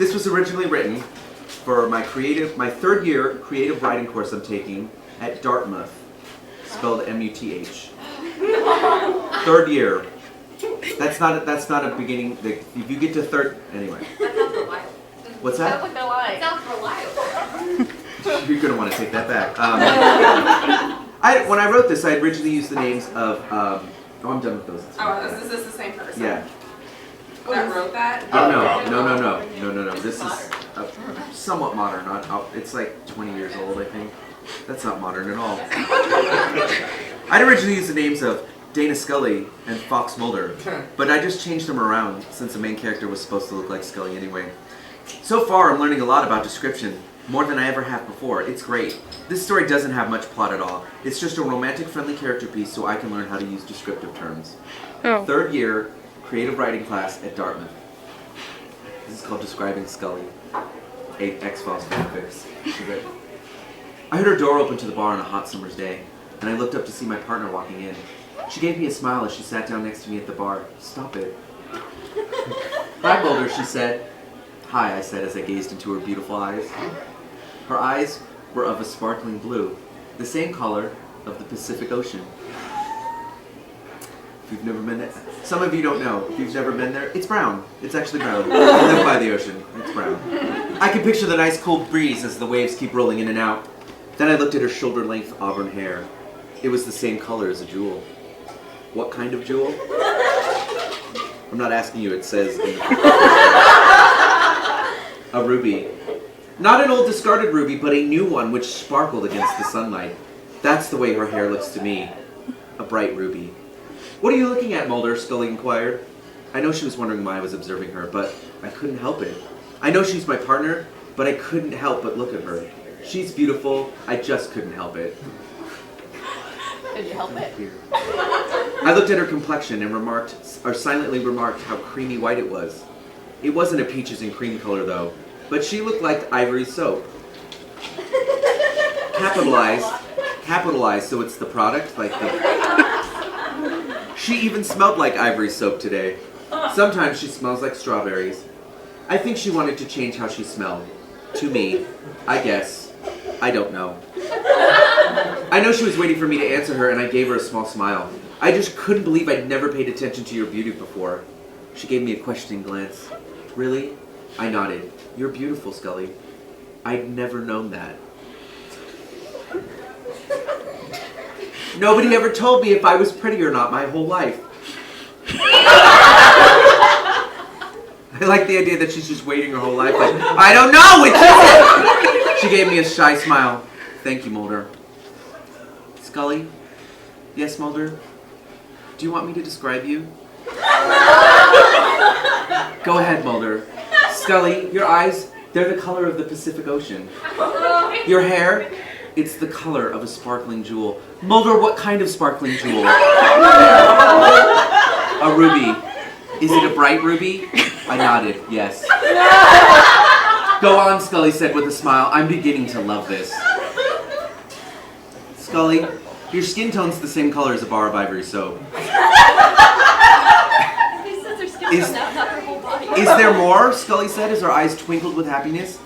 This was originally written for my third year creative writing course I'm taking at Dartmouth, spelled M-U-T-H. Third year. That's not a beginning. If you get to third, anyway. That sounds reliable. What's that? Sounds like they're lying. Sounds reliable. You're gonna want to take that back. When I wrote this, I originally used the names of. Oh, I'm done with those. Oh, is this the same person? Yeah. That wrote that? Oh no. This is somewhat modern. It's like 20 years old, I think. That's not modern at all. I'd originally used the names of Dana Scully and Fox Mulder, but I just changed them around since the main character was supposed to look like Scully anyway. So far, I'm learning a lot about description, more than I ever have before. It's great. This story doesn't have much plot at all. It's just a romantic, friendly character piece so I can learn how to use descriptive terms. Oh. Third year, creative writing class at Dartmouth. This is called Describing Scully. 8 X-Files fanfics. I heard her door open to the bar on a hot summer's day, and I looked up to see my partner walking in. She gave me a smile as she sat down next to me at the bar. Stop it. Hi, Mulder, she said. Hi, I said as I gazed into her beautiful eyes. Her eyes were of a sparkling blue, the same color of the Pacific Ocean. If you've never been there, some of you don't know. If you've never been there, it's brown. It's actually brown. I live by the ocean. It's brown. I can picture the nice cool breeze as the waves keep rolling in and out. Then I looked at her shoulder-length auburn hair. It was the same color as a jewel. What kind of jewel? I'm not asking you, it says in a ruby. Not an old discarded ruby, but a new one which sparkled against the sunlight. That's the way her hair looks to me. A bright ruby. What are you looking at, Mulder? Scully inquired. I know she was wondering why I was observing her, but I couldn't help it. I know she's my partner, but I couldn't help but look at her. She's beautiful, I just couldn't help it. Did you help it? I looked at her complexion and silently remarked how creamy white it was. It wasn't a peaches and cream color though, but she looked like ivory soap. Capitalized so it's the product, like the... She even smelled like ivory soap today. Sometimes she smells like strawberries. I think she wanted to change how she smelled. To me, I guess. I don't know. I know she was waiting for me to answer her, and I gave her a small smile. I just couldn't believe I'd never paid attention to your beauty before. She gave me a questioning glance. Really? I nodded. You're beautiful, Scully. I'd never known that. Nobody ever told me if I was pretty or not my whole life. I like the idea that she's just waiting her whole life like, I don't know which is it! She gave me a shy smile. Thank you, Mulder. Scully? Yes, Mulder? Do you want me to describe you? Go ahead, Mulder. Scully, your eyes, they're the color of the Pacific Ocean. Your hair, it's the color of a sparkling jewel. Mulder, what kind of sparkling jewel? A ruby. Is it a bright ruby? I nodded, yes. Go on, Scully said with a smile. I'm beginning to love this. Scully, your skin tone's the same color as a bar of ivory soap. Is there more? Scully said as her eyes twinkled with happiness.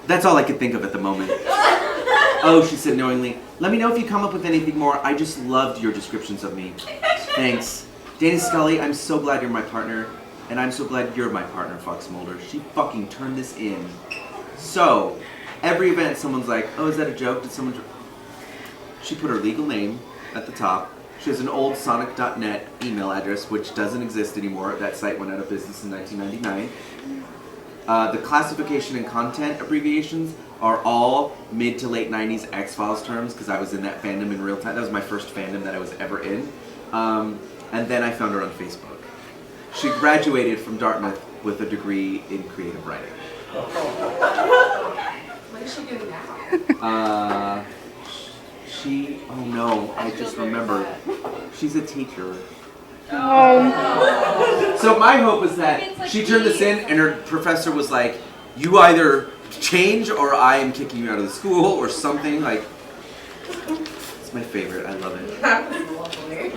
That's all I could think of at the moment. Oh, she said knowingly. Let me know if you come up with anything more. I just loved your descriptions of me. Thanks. Dana Scully, I'm so glad you're my partner. And I'm so glad you're my partner, Fox Mulder. She fucking turned this in. So, every event someone's like, oh, is that a joke? Did someone... She put her legal name at the top. She has an old sonic.net email address, which doesn't exist anymore. That site went out of business in 1999. The classification and content abbreviations are all mid to late 90s X-Files terms, because I was in that fandom in real time. That was my first fandom that I was ever in. And then I found her on Facebook. She graduated from Dartmouth with a degree in creative writing. What is she doing now? Oh no, I just remembered. She's a teacher. Oh. So my hope is that she turned this in and her professor was like, you either change or I am kicking you out of the school or something. Like, it's my favorite, I love it. That was lovely.